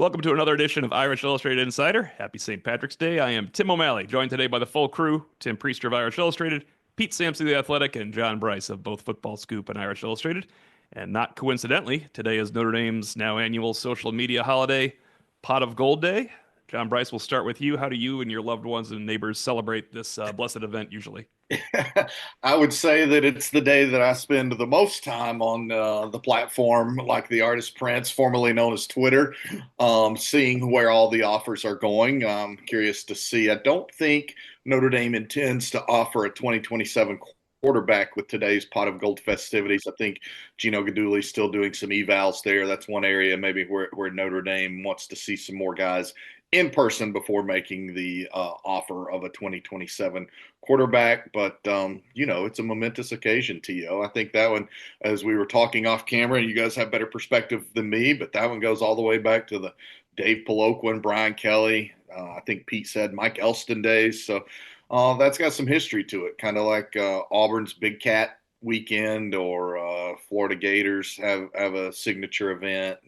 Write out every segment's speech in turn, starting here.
Welcome to another edition of Irish Illustrated Insider. Happy St. Patrick's Day. I am Tim O'Malley, joined today by the full crew, Tim Priester of Irish Illustrated, Pete Sampson of The Athletic, and John Bryce of both Football Scoop and Irish Illustrated. And not coincidentally, today is Notre Dame's now annual social media holiday, Pot of Gold Day. John Bryce, we'll start with you. How do you and your loved ones and neighbors celebrate this blessed event usually? I would say that it's the day that I spend the most time on the platform, like the artist Prince, formerly known as Twitter, seeing where all the offers are going. I'm curious to see. I don't think Notre Dame intends to offer a 2027 quarterback with today's Pot of Gold festivities. I think Gino Guidugli still doing some evals there. That's one area maybe where Notre Dame wants to see some more guys in person before making the offer of a 2027 quarterback. But, it's a momentous occasion, T.O. I think that one, as we were talking off camera, and you guys have better perspective than me, but that one goes all the way back to the Dave Poloquin, Brian Kelly. I think Pete said Mike Elston days. So that's got some history to it, kind of like Auburn's Big Cat weekend or Florida Gators have a signature event.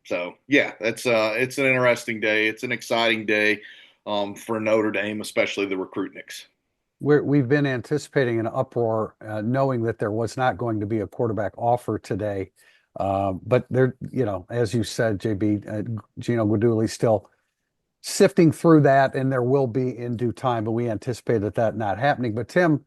So yeah, it's an interesting day. It's an exciting day for Notre Dame, especially the Recruitniks. We've been anticipating an uproar, knowing that there was not going to be a quarterback offer today. But there, as you said, JB, Gino Guidugli still sifting through that, and there will be in due time. But we anticipate that not happening. But Tim,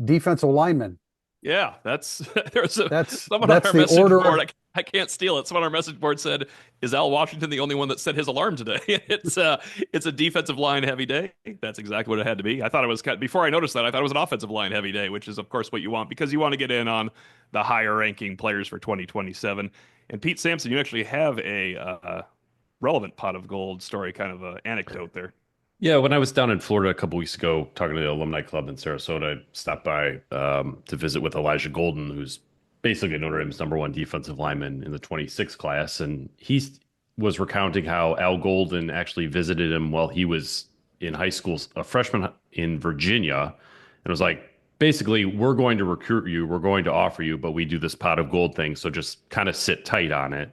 defensive lineman. Yeah, that's That's someone on that's our the message order board. of I can't steal it. Someone on our message board said, "Is Al Washington the only one that set his alarm today?" It's a defensive line heavy day. That's exactly what it had to be. I thought it was before I noticed that. I thought it was an offensive line heavy day, which is of course what you want because you want to get in on the higher ranking players for 2027. And Pete Sampson, you actually have a relevant pot of gold story, kind of a anecdote there. Yeah, when I was down in Florida a couple weeks ago talking to the alumni club in Sarasota, I stopped by to visit with Elijah Golden, who's basically Notre Dame's number one defensive lineman in the 26 class. And he was recounting how Al Golden actually visited him while he was in high school, a freshman in Virginia, and was like, basically, we're going to recruit you, we're going to offer you, but we do this pot of gold thing. So just kind of sit tight on it.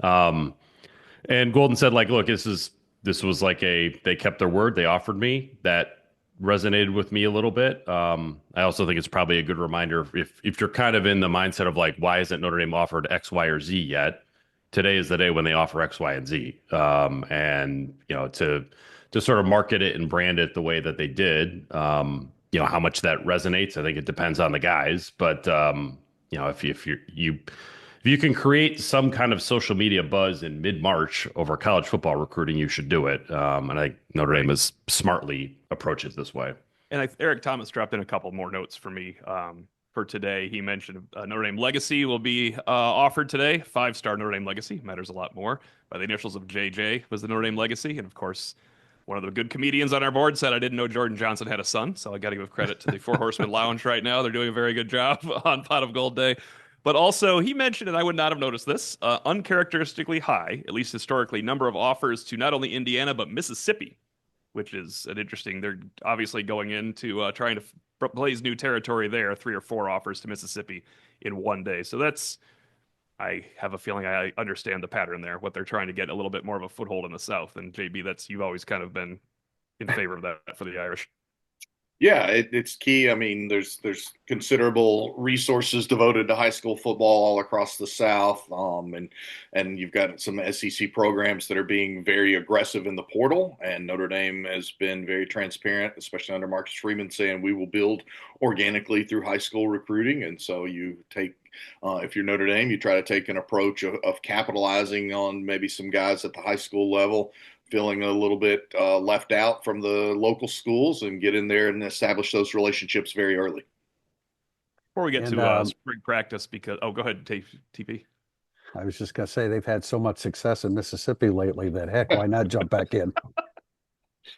And Golden said, like, look, this was like they kept their word. They offered me. That resonated with me a little bit. I also think it's probably a good reminder if you're kind of in the mindset of like, why isn't Notre Dame offered X, Y, or Z yet? Today is the day when they offer X, Y, and Z. And to sort of market it and brand it the way that they did, how much that resonates, I think it depends on the guys. But if you can create some kind of social media buzz in mid-March over college football recruiting, you should do it. And I think Notre Dame has smartly approached it this way. And Eric Thomas dropped in a couple more notes for me for today. He mentioned Notre Dame Legacy will be offered today. 5-star Notre Dame Legacy matters a lot more. By the initials of JJ was the Notre Dame Legacy. And of course, one of the good comedians on our board said, I didn't know Jordan Johnson had a son. So I got to give credit to the Four Horsemen Lounge right now. They're doing a very good job on Pot of Gold Day. But also, he mentioned, and I would not have noticed this, uncharacteristically high, at least historically, number of offers to not only Indiana, but Mississippi, which is an interesting. They're obviously going into trying to blaze new territory there, 3 or 4 offers to Mississippi in one day. So I have a feeling I understand the pattern there, what they're trying to get a little bit more of a foothold in the South. And JB, you've always kind of been in favor of that for the Irish. Yeah, it's key. I mean, there's considerable resources devoted to high school football all across the South, and you've got some SEC programs that are being very aggressive in the portal. And Notre Dame has been very transparent, especially under Marcus Freeman, saying we will build organically through high school recruiting. And so you take, if you're Notre Dame, you try to take an approach of capitalizing on maybe some guys at the high school level feeling a little bit left out from the local schools and get in there and establish those relationships very early. Before we get to spring practice, go ahead, TP. I was just going to say they've had so much success in Mississippi lately that heck, why not jump back in?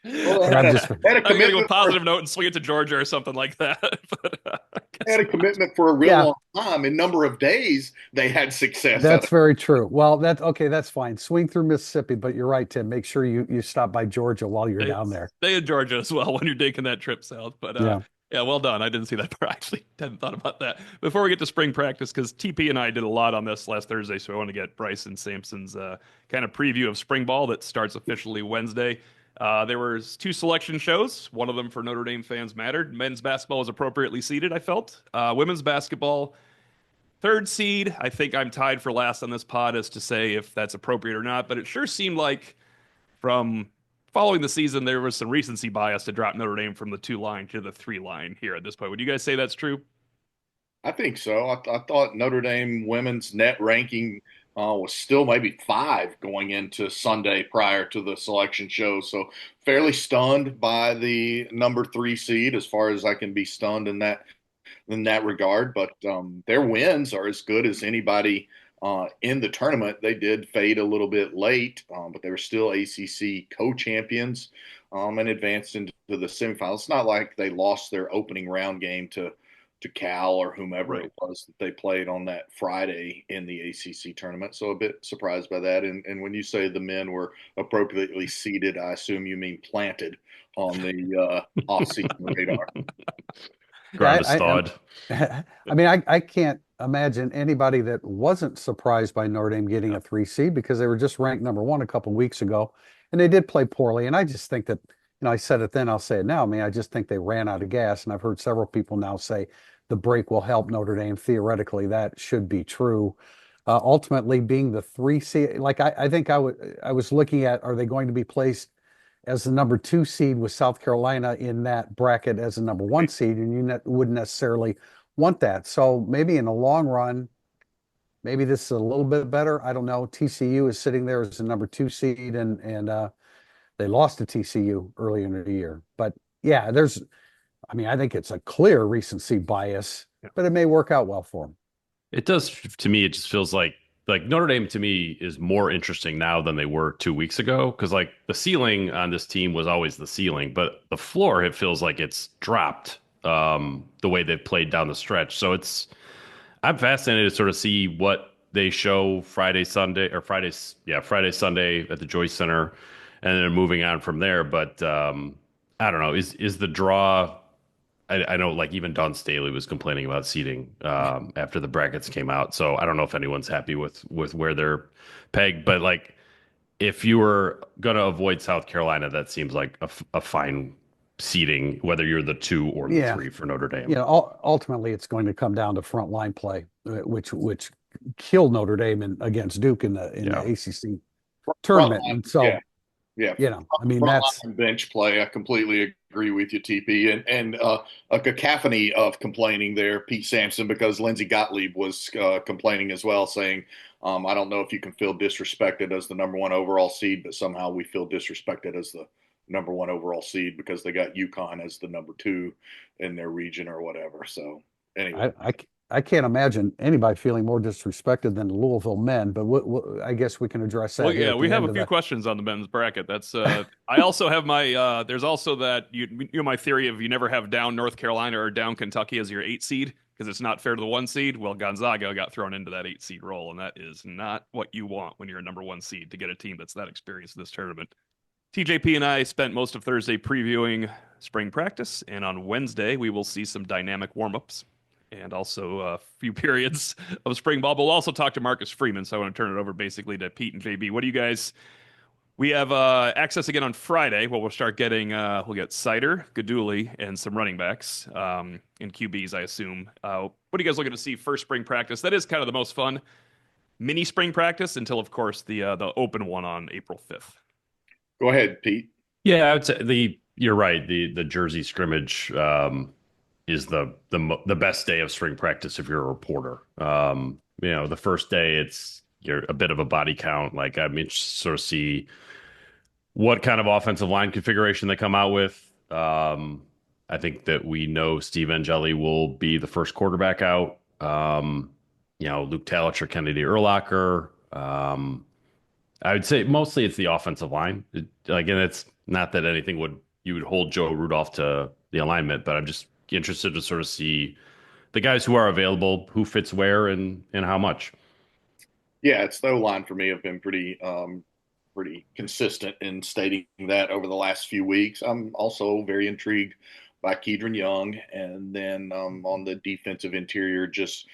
Well, I'm going to go a positive note and swing it to Georgia or something like that. They had a commitment for a real long time. In number of days, they had success. That's very true. Well, that's fine. Swing through Mississippi, but you're right, Tim. Make sure you stop by Georgia while you're down there. Stay in Georgia as well when you're taking that trip south. But Yeah, well done. I didn't see that part. I actually hadn't thought about that. Before we get to spring practice, because TP and I did a lot on this last Thursday, so I want to get Bryce and Sampson's kind of preview of spring ball that starts officially Wednesday. There was two selection shows. One of them for Notre Dame fans mattered. Men's basketball was appropriately seeded, I felt. Women's basketball, third seed. I think I'm tied for last on this pod as to say if that's appropriate or not, but it sure seemed like from following the season, there was some recency bias to drop Notre Dame from the two line to the three line here at this point. Would you guys say that's true? I think so. I thought Notre Dame women's net ranking was still maybe five going into Sunday prior to the selection show. So fairly stunned by the number three seed, as far as I can be stunned in that regard. But their wins are as good as anybody in the tournament. They did fade a little bit late, but they were still ACC co-champions and advanced into the semifinals. It's not like they lost their opening round game to Cal or whomever Right. it was that they played on that Friday in the ACC tournament. So a bit surprised by that. And when you say the men were appropriately seated, I assume you mean planted on the off-season radar. Yeah, Ground is thawed. I mean, I can't imagine anybody that wasn't surprised by Notre Dame getting Yeah. a three seed because they were just ranked number one a couple weeks ago, and they did play poorly. And I just think that, I said it then, I'll say it now. I mean, I just think they ran out of gas, and I've heard several people now say the break will help Notre Dame. Theoretically, that should be true. Ultimately, being the three seed, like I think I was looking at, are they going to be placed as the number two seed with South Carolina in that bracket as a number one seed, and you wouldn't necessarily want that. So maybe in the long run, maybe this is a little bit better. I don't know. TCU is sitting there as the number two seed, and they lost to TCU early in the year. But yeah, I mean, I think it's a clear recency bias, Yeah. but it may work out well for them. It does to me. It just feels like Notre Dame to me is more interesting now than they were 2 weeks ago. Because like the ceiling on this team was always the ceiling, but the floor it feels like it's dropped the way they've played down the stretch. So I'm fascinated to sort of see what they show Friday, Sunday, or Fridays, yeah, Friday, Sunday at the Joyce Center, and then moving on from there. But I don't know. Is the draw? I know, like even Don Staley was complaining about seating after the brackets came out. So I don't know if anyone's happy with where they're pegged. But like, if you were gonna avoid South Carolina, that seems like a fine seating, whether you're the two or the Yeah, three for Notre Dame. ultimately, it's going to come down to front line play, which killed Notre Dame against Duke in the Yeah. ACC Front tournament. line, And yeah, so, yeah. I mean, Front that's line and bench play. I completely agree with you, TP. And a cacophony of complaining there, Pete Sampson, because Lindsey Gottlieb was complaining as well, saying, I don't know if you can feel disrespected as the number one overall seed, but somehow we feel disrespected as the number one overall seed because they got UConn as the number two in their region or whatever. So anyway. I can't imagine anybody feeling more disrespected than the Louisville men. But I guess we can address Well, that here yeah, at we the have end a of few the. questions on the men's bracket. That's I also have my there's also that you know my theory of you never have down North Carolina or down Kentucky as your 8 seed because it's not fair to the 1 seed. Well, Gonzaga got thrown into that 8 seed role, and that is not what you want when you're a number 1 seed to get a team that's that experienced in this tournament. TJP and I spent most of Thursday previewing spring practice, and on Wednesday we will see some dynamic warm-ups and also a few periods of spring ball. But we'll also talk to Marcus Freeman, so I want to turn it over basically to Pete and JB. What do you guys? We have access again on Friday. Well, we'll start getting we'll get Sider, Gaduli, and some running backs and QBs, I assume. What are you guys looking to see first spring practice? That is kind of the most fun mini spring practice until, of course, the open one on April 5th. Go ahead, Pete. Yeah, I would say you're right. The Jersey scrimmage is the best day of spring practice if you're a reporter. The first day you're a bit of a body count. Like I'm interested to sort of see what kind of offensive line configuration they come out with. I think that we know Steve Angeli will be the first quarterback out. Luke Talich or Kennedy Urlacher. I would say mostly it's the offensive line. Again, it's not that you would hold Joe Rudolph to the alignment, but I'm just interested to sort of see the guys who are available, who fits where and how much. Yeah, it's the line for me have been pretty consistent in stating that over the last few weeks. I'm also very intrigued by Kedron Young, and then on the defensive interior, just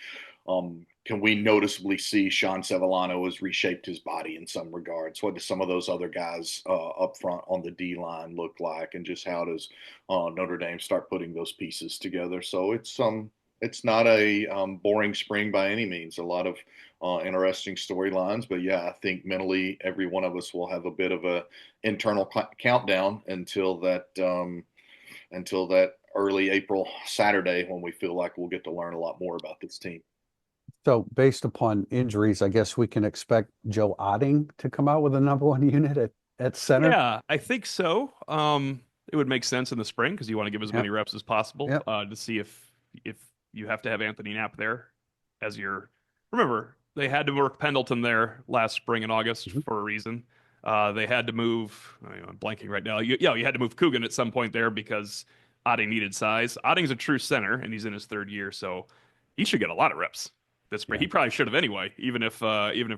can we noticeably see Sean Sevillano has reshaped his body in some regards? What do some of those other guys up front on the D line look like, and just how does Notre Dame start putting those pieces together? So it's not a boring spring by any means. A lot of interesting storylines, but yeah, I think mentally every one of us will have a bit of a internal countdown until that early April Saturday when we feel like we'll get to learn a lot more about this team. So based upon injuries, I guess we can expect Joe Otting to come out with a number one unit at center. Yeah, I think so. It would make sense in the spring because you want to give as many Yep. reps as possible Yep. to see if you have to have Anthony Knapp there as your. Remember, they had to work Pendleton there last spring and August Mhm. for a reason. They had to move. I'm blanking right now. You had to move Coogan at some point there because Otting needed size. Otting's a true center, and he's in his third year, so he should get a lot of reps this spring. Yeah. He probably should have anyway, even if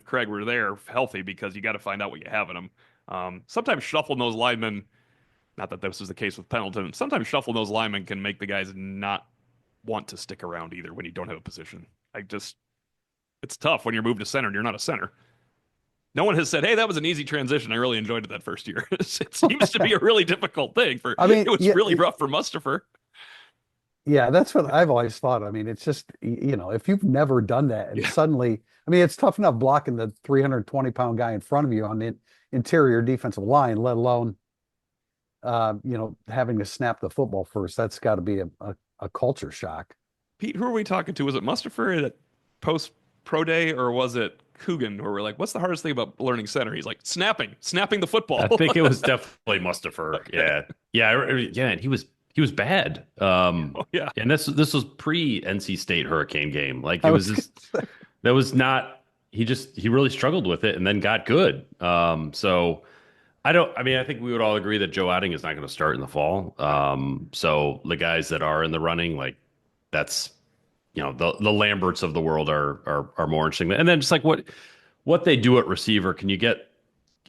Craig were there healthy, because you got to find out what you have in him. Sometimes shuffling those linemen, not that this is the case with Pendleton, sometimes shuffling those linemen can make the guys not want to stick around either when you don't have a position. It's tough when you're moved to center and you're not a center. No one has said, "Hey, that was an easy transition. I really enjoyed it that first year." It seems to be a really difficult thing for. I mean, It was yeah, really rough for Mustapher. yeah, that's what I've always thought. I mean, it's just, if you've never done that and Yeah. suddenly, I mean, it's tough enough blocking the 320-pound guy in front of you on the interior defensive line, let alone, having to snap the football first. That's got to be a culture shock. Pete, who are we talking to? Was it Mustapher at post pro day, or was it Coogan? Where we're like, "What's the hardest thing about learning center?" He's like, snapping the football." I think it was definitely Mustapher. Okay. Yeah, yeah. And he was bad. Oh, yeah. And this was pre NC State Hurricane game. Like I it was was gonna just say, that was not. He really struggled with it and then got good. So I mean, I think we would all agree that Joe Otting is not going to start in the fall. So the guys that are in the running, like that's the Lamberts of the world are more interesting. And then just like what they do at receiver, can you get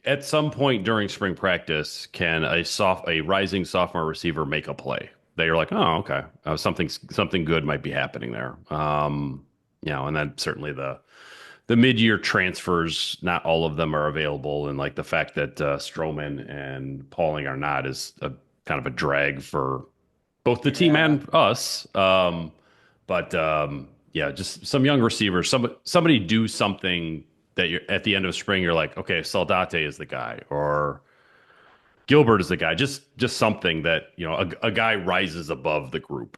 at some point during spring practice, can a rising sophomore receiver make a play that you're like, oh, okay, something good might be happening there. And then certainly the mid-year transfers, not all of them are available, and like the fact that Stroman and Pauling are not is a kind of a drag for both the team Yeah. and us. But yeah, just some young receivers. Somebody do something that you're at the end of spring. You're like, okay, Saldate is the guy, or Gilbert is the guy. Just something that a guy rises above the group.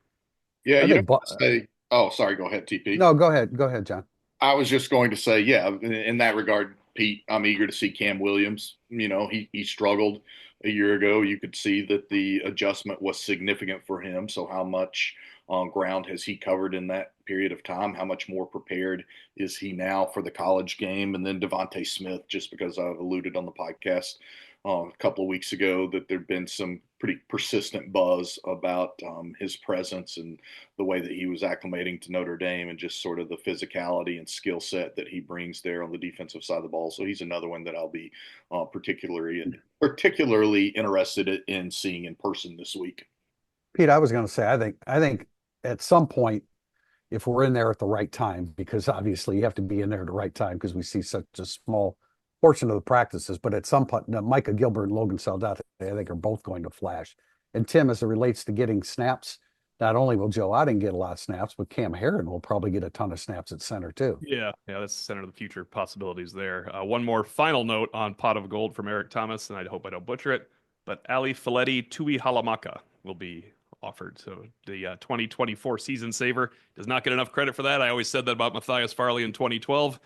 Yeah, I think, say, oh, sorry, go ahead, TP. no, go ahead, John. I was just going to say, yeah, in that regard, Pete, I'm eager to see Cam Williams. He struggled a year ago. You could see that the adjustment was significant for him. So how much ground has he covered in that period of time? How much more prepared is he now for the college game? And then Devontae Smith, just because I've alluded on the podcast a couple of weeks ago that there'd been some pretty persistent buzz about his presence and the way that he was acclimating to Notre Dame and just sort of the physicality and skill set that he brings there on the defensive side of the ball. So he's another one that I'll be particularly interested in seeing in person this week. Pete, I was going to say, I think at some point, if we're in there at the right time, because obviously you have to be in there at the right time because we see such a small portion of the practices, but at some point, Micah Gilbert and Logan Saldate, I think, are both going to flash. And Tim, as it relates to getting snaps, not only will Joe Otting get a lot of snaps, but Cam Herron will probably get a ton of snaps at center too. Yeah, that's the center of the future possibilities there. One more final note on Pot of Gold from Eric Thomas, and I hope I don't butcher it, but Ali Faleti Tui Halamaka will be offered. So the 2024 season saver does not get enough credit for that. I always said that about Matthias Farley in 2012.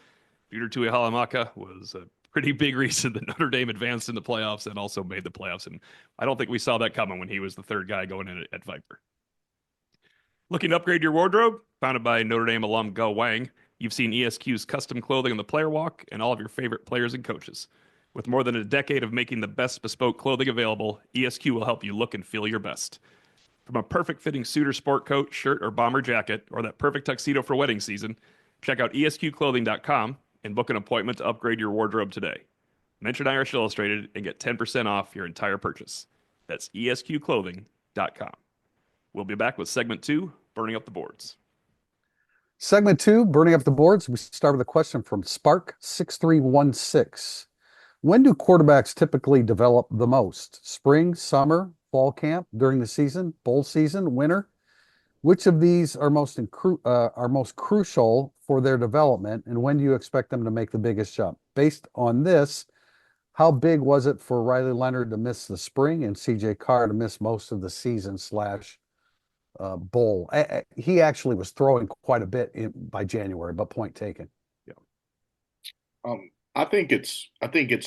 Peter Tui Halamaka was a pretty big reason that Notre Dame advanced in the playoffs and also made the playoffs. And I don't think we saw that coming when he was the third guy going in at Viper. Looking to upgrade your wardrobe? Founded by Notre Dame alum Go Wang, you've seen ESQ's custom clothing on the player walk and all of your favorite players and coaches. With more than a decade of making the best bespoke clothing available, ESQ will help you look and feel your best. From a perfect fitting suit or sport coat, shirt, or bomber jacket, or that perfect tuxedo for wedding season, check out esqclothing.com and book an appointment to upgrade your wardrobe today. Mention Irish Illustrated and get 10% off your entire purchase. That's esqclothing.com. We'll be back with segment 2, burning up the boards. Segment 2, burning up the boards. We start with a question from Spark6316. When do quarterbacks typically develop the most? Spring, summer, fall camp, during the season, bowl season, winter? Which of these are most crucial for their development, and when do you expect them to make the biggest jump? Based on this, how big was it for Riley Leonard to miss the spring and CJ Carr to miss most of the season slash bowl? He actually was throwing quite a bit by January, but point taken. Yeah. I think it's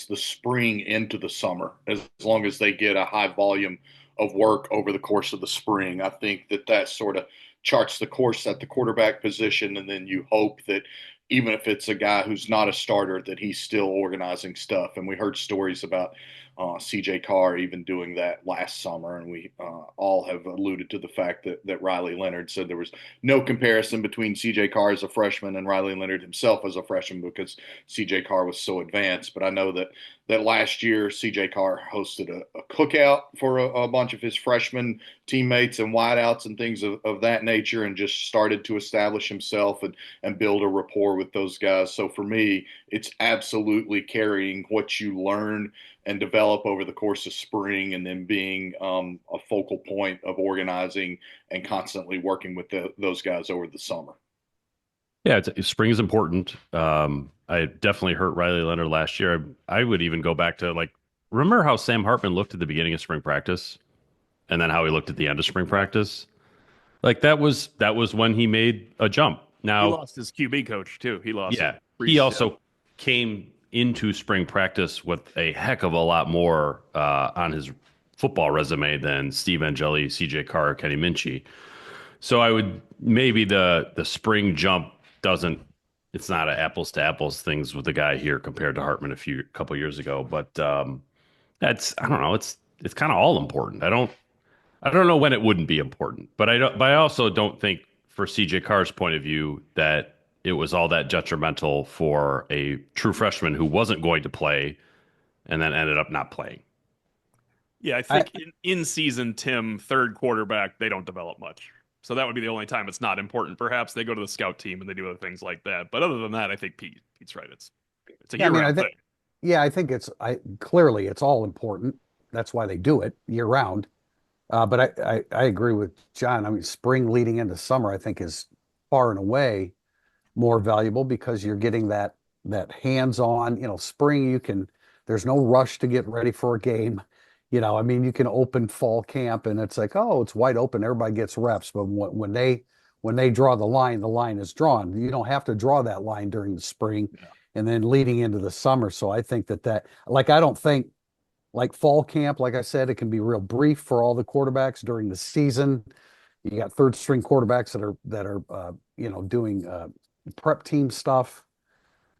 the spring into the summer, as long as they get a high volume of work over the course of the spring. I think that sort of charts the course at the quarterback position, and then you hope that even if it's a guy who's not a starter, that he's still organizing stuff. And we heard stories about CJ Carr even doing that last summer, and we all have alluded to the fact that Riley Leonard said there was no comparison between CJ Carr as a freshman and Riley Leonard himself as a freshman because CJ Carr was so advanced. But I know that last year CJ Carr hosted a cookout for a bunch of his freshman teammates and wideouts and things of that nature, and just started to establish himself and build a rapport with those guys. So for me, it's absolutely carrying what you learn and develop over the course of spring, and then being a focal point of organizing and constantly working with those guys over the summer. Yeah, spring is important. I definitely hurt Riley Leonard last year. I would even go back to remember how Sam Hartman looked at the beginning of spring practice, and then how he looked at the end of spring practice. That was when he made a jump. Now he lost his QB coach too. He lost. Yeah, he also came into spring practice with a heck of a lot more on his football resume than Steve Angeli, CJ Carr, Kenny Minchey. So I would maybe the spring jump it's not an apples to apples things with the guy here compared to Hartman a couple years ago, but I don't know, it's kind of all important. I don't know when it wouldn't be important, but I also don't think for CJ Carr's point of view that it was all that detrimental for a true freshman who wasn't going to play and then ended up not playing. Yeah, I think in season, Tim, third quarterback, they don't develop much. So that would be the only time it's not important. Perhaps they go to the scout team and they do other things like that. But other than that, I think Pete's right. It's a year-round thing. Yeah, I think clearly it's all important. That's why they do it year round. But I agree with John. I mean, spring leading into summer, I think, is far and away more valuable because you're getting that hands-on, spring, there's no rush to get ready for a game. I mean, you can open fall camp and it's like, oh, it's wide open. Everybody gets reps. But when they draw the line is drawn. You don't have to draw that line during the spring and then leading into the summer. So I think I don't think fall camp, like I said, it can be real brief for all the quarterbacks during the season. You got third string quarterbacks that are doing prep team stuff.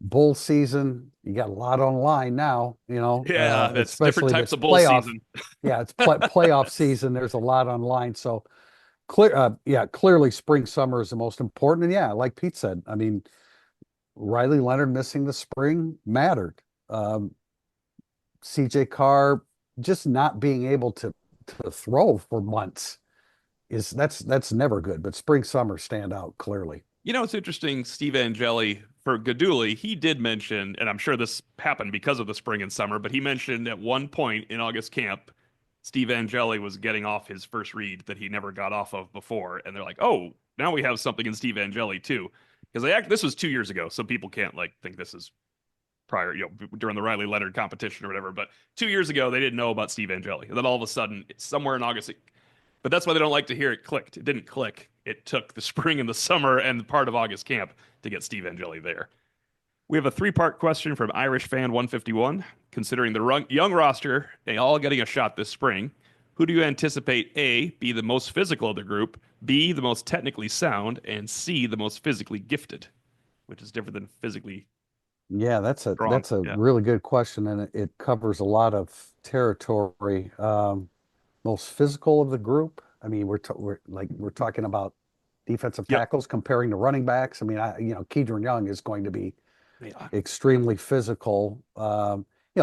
Bowl season, you got a lot on line now, Yeah, that's especially different types of bowl season. Yeah, it's playoff season. There's a lot on line. So clearly spring, summer is the most important. And yeah, like Pete said, I mean, Riley Leonard missing the spring mattered. CJ Carr just not being able to throw for months that's never good. But spring, summer stand out clearly. It's interesting. Steve Angeli for Gaduli, he did mention, and I'm sure this happened because of the spring and summer, but he mentioned at one point in August camp, Steve Angeli was getting off his first read that he never got off of before. And they're like, oh, now we have something in Steve Angeli too. Because this was 2 years ago, so people can't think this is prior, during the Riley Leonard competition or whatever. But 2 years ago, they didn't know about Steve Angeli. And then all of a sudden, somewhere in August, but that's why they don't like to hear it clicked. It didn't click. It took the spring and the summer and part of August camp to get Steve Angeli there. We have a 3-part question from Irish Fan 151. Considering the young roster, they all getting a shot this spring, who do you anticipate A, be the most physical of the group, B, the most technically sound, and C, the most physically gifted, which is different than physically Yeah, that's a strong. Yeah. really good question, and it covers a lot of territory. Most physical of the group. I mean, we're talking about defensive tackles comparing to running backs. I mean, Keydron Young is going to be extremely physical.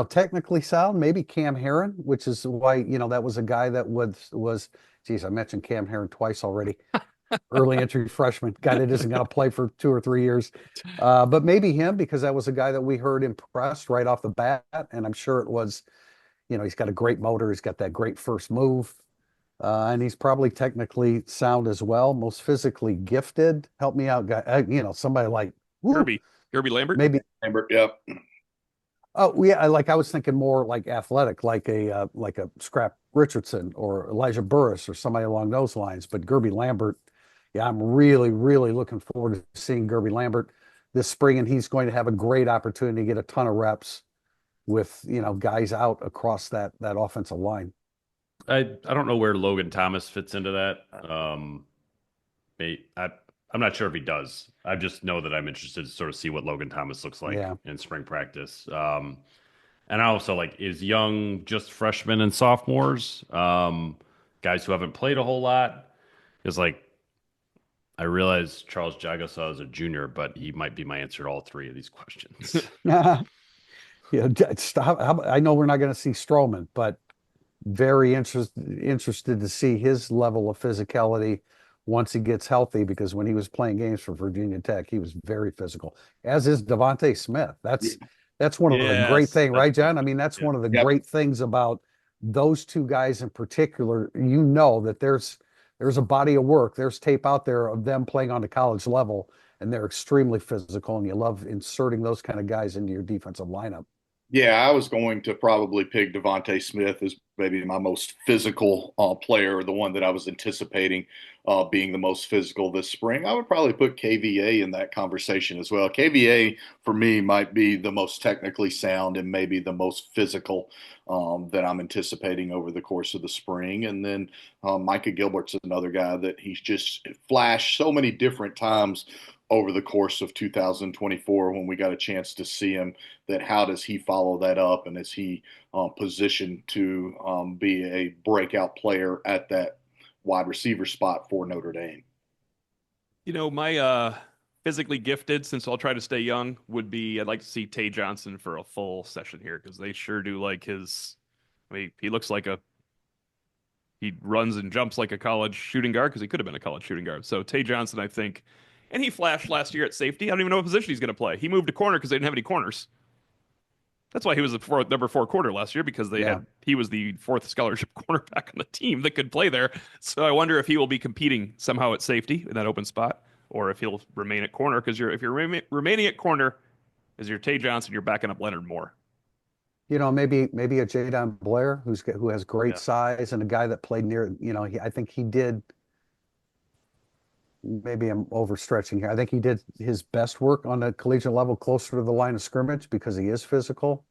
technically sound. Maybe Cam Heron, which is why, that was a guy that geez, I mentioned Cam Heron twice already. Early entry freshman, guy that isn't going to play for 2 or 3 years. But maybe him, because that was a guy that we heard impressed right off the bat. And I'm sure it was, he's got a great motor. He's got that great first move. And he's probably technically sound as well, most physically gifted. Help me out, guy. Somebody like, woo, Kirby Lambert. maybe. Lambert, yep. Oh yeah, I was thinking more like athletic, like a Scrap Richardson or Elijah Burris or somebody along those lines. But Gerby Lambert, yeah, I'm really, really looking forward to seeing Gerby Lambert this spring, and he's going to have a great opportunity to get a ton of reps with guys out across that offensive line. I don't know where Logan Thomas fits into that. I'm not sure if he does. I just know that I'm interested to sort of see what Logan Thomas looks like Yeah. in spring practice. And I also like is young just freshmen and sophomores, guys who haven't played a whole lot. Is like I realize Charles Jagasaw is a junior, but he might be my answer to all three of these questions. Yeah, stop. I know we're not going to see Stroman, but very interested to see his level of physicality once he gets healthy, because when he was playing games for Virginia Tech, he was very physical, as is Devontae Smith. That's one of the great Yes, things, right, John? I mean, that's yeah. one of the Yep. great things about those two guys in particular. That there's a body of work, there's tape out there of them playing on the college level, and they're extremely physical, and you love inserting those kind of guys into your defensive lineup. Yeah, I was going to probably pick Devontae Smith as maybe my most physical player, the one that I was anticipating being the most physical this spring. I would probably put KVA in that conversation as well. KVA, for me, might be the most technically sound and maybe the most physical that I'm anticipating over the course of the spring. And then Micah Gilbert's another guy that he's just flashed so many different times over the course of 2024 when we got a chance to see him, that how does he follow that up, and is he positioned to be a breakout player at that wide receiver spot for Notre Dame? My physically gifted, since I'll try to stay young, would be I'd like to see Tay Johnson for a full session here because they sure do like his. I mean, he looks like he runs and jumps like a college shooting guard because he could have been a college shooting guard. So Tay Johnson, I think, and he flashed last year at safety. I don't even know what position he's going to play. He moved to corner because they didn't have any corners. That's why he was the number four corner last year because Yeah. he was the fourth scholarship cornerback on the team that could play there. So I wonder if he will be competing somehow at safety in that open spot, or if he'll remain at corner because if you're remaining at corner as your Tay Johnson, you're backing up Leonard Moore. Maybe a Jadon Blair who has great Yeah. size, and a guy that played near. I think he did. Maybe I'm overstretching here. I think he did his best work on the collegiate level closer to the line of scrimmage because he is physical.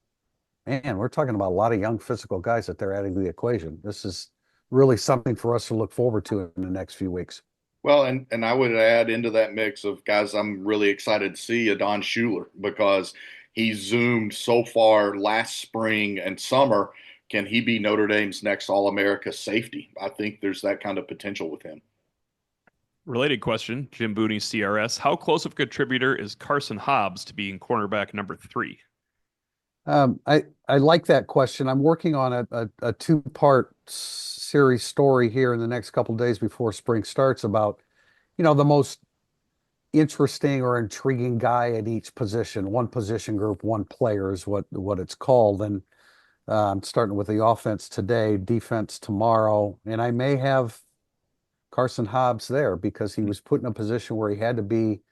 And we're talking about a lot of young physical guys that they're adding to the equation. This is really something for us to look forward to in the next few weeks. Well, and I would add into that mix of guys I'm really excited to see Adon Schuler, because he zoomed so far last spring and summer. Can he be Notre Dame's next All-America safety? I think there's that kind of potential with him. Related question, Jim Booney, CRS. How close of a contributor is Carson Hobbs to being cornerback number 3? I like that question. I'm working on a two-part series story here in the next couple of days before spring starts about, the most interesting or intriguing guy at each position. One position group, one player is what it's called. And I'm starting with the offense today, defense tomorrow, and I may have Carson Hobbs there because he was put in a position where he had to be,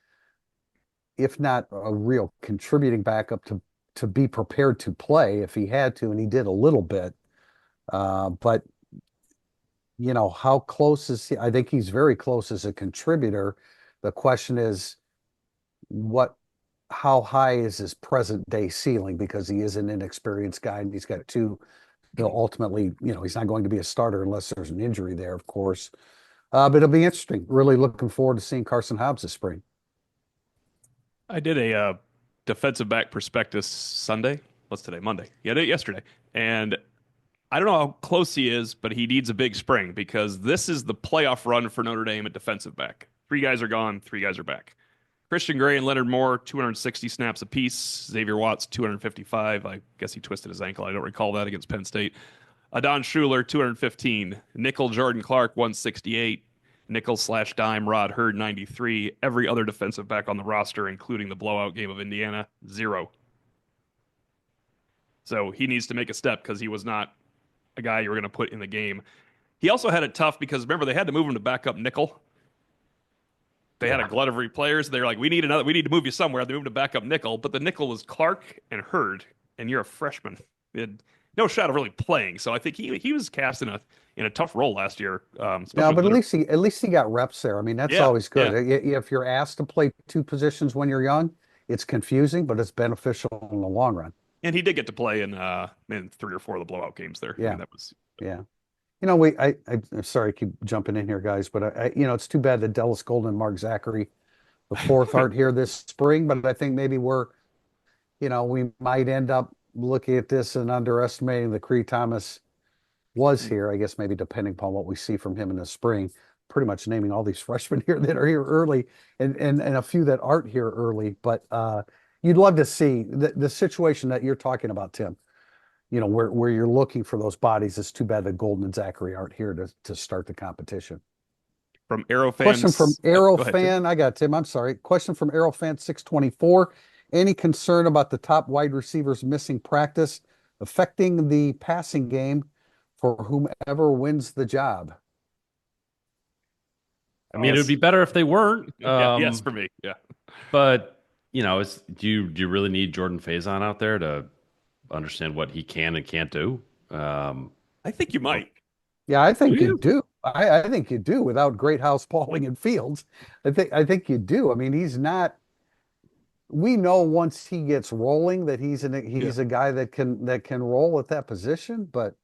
if not a real contributing backup, to be prepared to play if he had to, and he did a little bit. But how close is he? I think he's very close as a contributor. The question is, what, how high is his present day ceiling? Because he is an inexperienced guy, and he's got two. He'll ultimately, he's not going to be a starter unless there's an injury there, of course. But it'll be interesting. Really looking forward to seeing Carson Hobbs this spring. I did a defensive back prospectus Sunday. What's today? Monday. Yeah, I did it yesterday. And I don't know how close he is, but he needs a big spring because this is the playoff run for Notre Dame at defensive back. 3 guys are gone, 3 guys are back. Christian Gray and Leonard Moore, 260 snaps apiece. Xavier Watts, 255. I guess he twisted his ankle. I don't recall that against Penn State. Adon Schuler, 215. Nickel Jordan Clark, 168. Nickel slash dime Rod Hurd, 93. Every other defensive back on the roster, including the blowout game of Indiana, 0. So he needs to make a step because he was not a guy you were going to put in the game. He also had it tough because remember they had to move him to back up nickel. They had a glut of players. They're like, we need to move you somewhere. They moved to back up nickel, but the nickel was Clark and Hurd, and you're a freshman. He had no shot of really playing. So I think he was cast in a tough role last year. No, but at least he got reps there. I mean, that's always good. If you're asked to play two positions when you're young, it's confusing, but it's beneficial in the long run. And he did get to play in 3 or 4 of the blowout games there. Yeah, I mean, that was You know, I'm sorry, I keep jumping in here, guys, but it's too bad that Dallas Golden and Mark Zachary, the fourth, aren't here this spring. But I think maybe we might end up looking at this and underestimating that Cree Thomas was here. I guess maybe depending upon what we see from him in the spring. Pretty much naming all these freshmen here that are here early, and a few that aren't here early. But you'd love to see the situation that you're talking about, Tim. You know, where you're looking for those bodies. It's too bad that Golden and Zachary aren't here to start the competition. From Arrow fans. Question from Arrow fan. I got Tim. I'm sorry. Question from Arrow fan 624. Any concern about the top wide receivers missing practice affecting the passing game for whomever wins the job? I mean, it would be better if they weren't. Yes, for me. Yeah. But, do you really need Jordan Faison out there to understand what he can and can't do? I think you might. Yeah, I think you do. I think you do without Greathouse, Pauling, and Fields. I think you do. I mean, he's not. We know once he gets rolling that he's a guy that can roll at that position. But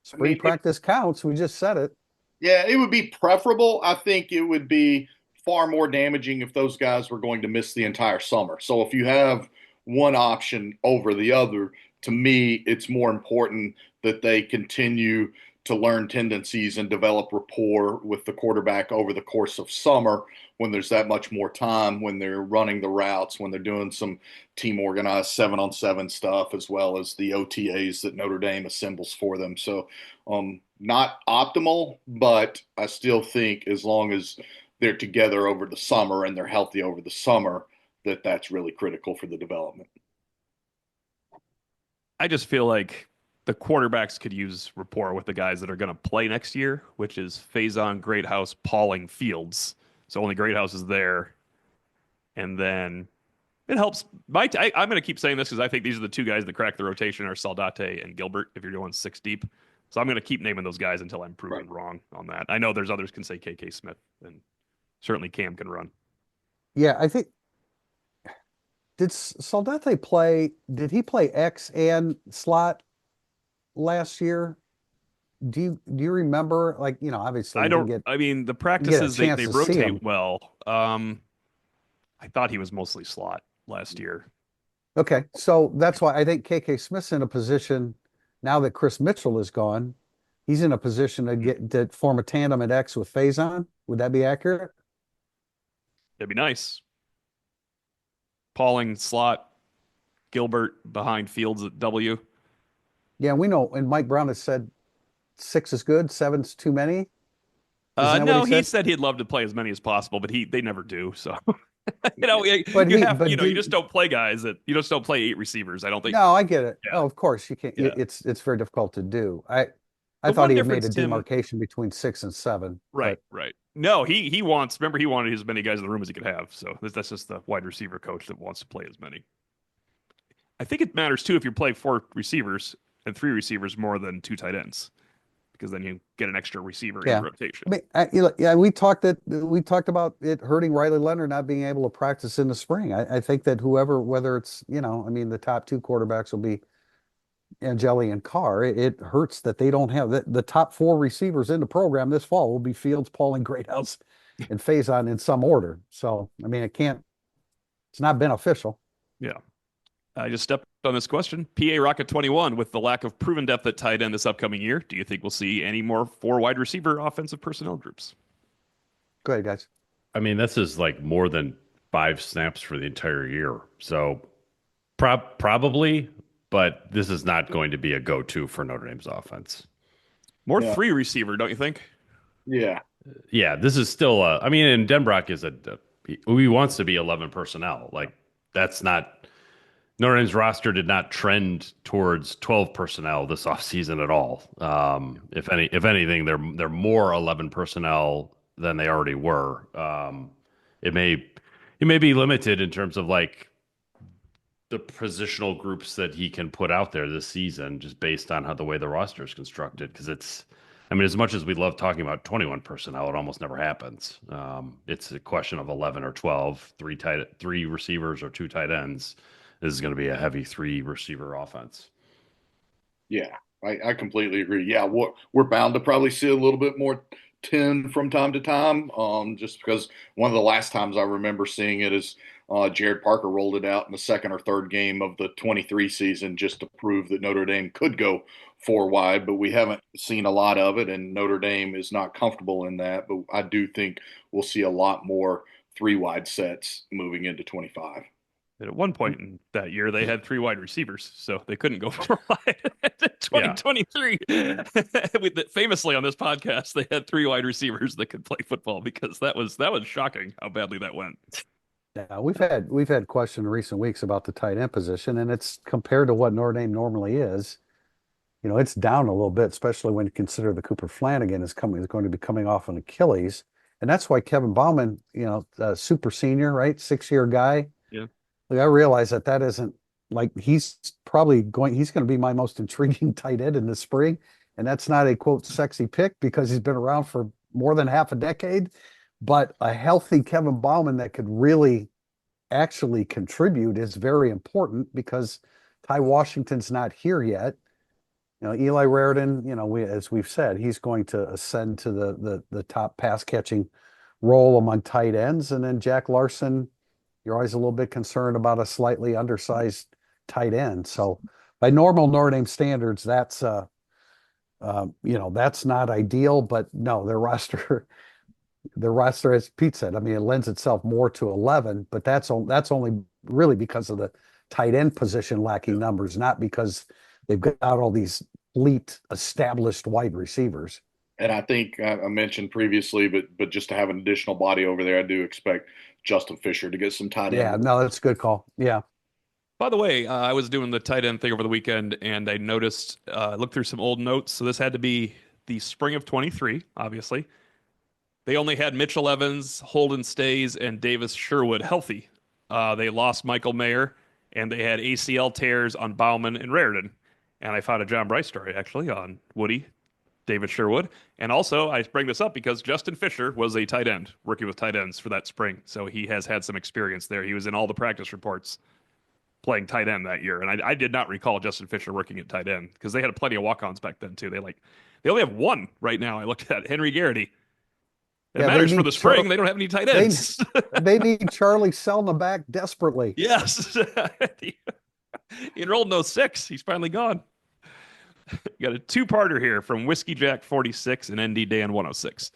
spring practice counts. We just said it. Yeah, it would be preferable. I think it would be far more damaging if those guys were going to miss the entire summer. So if you have one option over the other, to me, it's more important that they continue to learn tendencies and develop rapport with the quarterback over the course of summer when there's that much more time, when they're running the routes, when they're doing some team organized 7-on-7 stuff, as well as the OTAs that Notre Dame assembles for them. So not optimal, but I still think as long as they're together over the summer and they're healthy over the summer, that's really critical for the development. I just feel like the quarterbacks could use rapport with the guys that are going to play next year, which is Faison, Greathouse, Pauling, Fields. So only Greathouse is there. And then it helps. I'm going to keep saying this because I think these are the two guys that crack the rotation are Saldate and Gilbert if you're going 6 deep. So I'm going to keep naming those guys until I'm proven wrong on that. I know there's others can say KK Smith, and certainly Cam can run. Yeah, I think. Did Saldate play? Did he play X and slot last year? Do you remember? Like, obviously, I don't. I mean, the practices they rotate well. I thought he was mostly slot last year. Okay, so that's why I think KK Smith's in a position now that Chris Mitchell is gone. He's in a position to form a tandem at X with Faison. Would that be accurate? That'd be nice. Pauling slot, Gilbert behind Fields at W. Yeah, we know. And Mike Brown has said 6 is good, 7's too many. No, he said he'd love to play as many as possible, but they never do. So you just don't play guys you just don't play 8 receivers. I don't think. No, I get it. Yeah. Oh, of course you can't. Yeah. It's very difficult to do. I thought he had made a demarcation between 6 and 7. Right. No, he wants. Remember, he wanted as many guys in the room as he could have. So that's just the wide receiver coach that wants to play as many. I think it matters too if you play 4 receivers and 3 receivers more than 2 tight ends, because then you get an extra receiver in rotation. I mean, we talked about it hurting Riley Leonard not being able to practice in the spring. I think that whether it's the top 2 quarterbacks will be Angeli and Carr. It hurts that they don't have the top 4 receivers in the program this fall will be Fields, Pauling, Greathouse, and Faison in some order. So I mean, it's not beneficial. Yeah. I just stepped on this question. PA Rocket 21, with the lack of proven depth at tight end this upcoming year, do you think we'll see any more 4 wide receiver offensive personnel groups? Go ahead, guys. I mean, this is like more than 5 snaps for the entire year. So probably, but this is not going to be a go-to for Notre Dame's offense. More Yeah. three receiver, don't you think? Yeah. Yeah, this is still I mean, and Denbrock is he wants to be 11 personnel. Like that's not Notre Dame's roster did not trend towards 12 personnel this offseason at all. If anything, they're more 11 personnel than they already were. It may it may be limited in terms of like the positional groups that he can put out there this season, just based on how the way the roster is constructed. Because I mean, as much as we love talking about 21 personnel, it almost never happens. It's a question of 11 or 12, three receivers or two tight ends. This is going to be a heavy three receiver offense. Yeah, I completely agree. Yeah, we're bound to probably see a little bit more 10 from time to time, just because one of the last times I remember seeing it is Jared Parker rolled it out in the second or third game of the 23 season just to prove that Notre Dame could go four wide, but we haven't seen a lot of it, and Notre Dame is not comfortable in that. But I do think we'll see a lot more three wide sets moving into 25. And at one point in that year, they had three wide receivers, so they couldn't go for wide. Yeah. 2023, famously on this podcast, they had three wide receivers that could play football because that was shocking how badly that went. Yeah, we've had question in recent weeks about the tight end position, and it's compared to what Notre Dame normally is. It's down a little bit, especially when you consider the Cooper Flanagan is going to be coming off an Achilles, and that's why Kevin Bauman, super senior, right, 6-year guy. Yeah. Like I realize that isn't like he's going to be my most intriguing tight end in the spring, and that's not a quote sexy pick because he's been around for more than half a decade, but a healthy Kevin Bauman that could really actually contribute is very important because Ty Washington's not here yet. Eli Raridan, as we've said, he's going to ascend to the top pass catching role among tight ends. And then Jack Larson, you're always a little bit concerned about a slightly undersized tight end. So by normal Notre Dame standards, that's that's not ideal, but no, their roster, as Pete said, I mean, it lends itself more to 11, but that's only really because of the tight end position lacking numbers, not because they've got all these elite established wide receivers. And I think I mentioned previously, but just to have an additional body over there, I do expect Justin Fisher to get some tight end. Yeah, no, that's a good call. Yeah. By the way, I was doing the tight end thing over the weekend, and I noticed, looked through some old notes. So this had to be the spring of 23, obviously. They only had Mitchell Evans, Holden Stays, and Davis Sherwood healthy. They lost Michael Mayer, and they had ACL tears on Bauman and Raridan. And I found a John Bryce story, actually, on Woody, David Sherwood. And also, I bring this up because Justin Fisher was a tight end, working with tight ends for that spring. So he has had some experience there. He was in all the practice reports playing tight end that year. And I did not recall Justin Fisher working at tight end because they had plenty of walk-ons back then, too. They only have one right now. I looked at Henry Garrity. It matters for the spring. They don't have any tight ends. They need Charlie Selma back desperately. Yes. He enrolled in 06. He's finally gone. Got a two-parter here from Whiskey Jack 46 and ND Dan 106.